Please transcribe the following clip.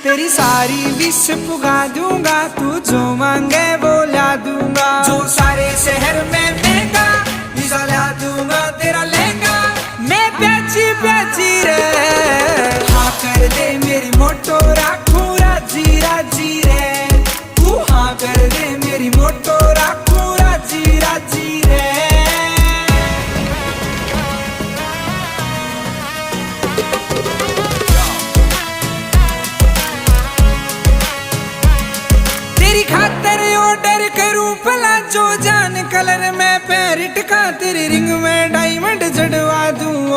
तेरी सारी विश पुगा दूंगा, तू जो मांगे वो ला दूंगा। जो सारे शहर में महंगा वीजा ला दूंगा, तेरा लहंगा मैं प्याची प्याची रे। हाँ कर दे मेरी मोटो राखू राजी राजी रे, तू हाँ कर दे मेरी मोटो राखू राजी राजी रे। तेरी खातर ऑर्डर करूं भला जो जान कलर में पैरिट का, तेरी रिंग में डायमंड जड़वा दूं।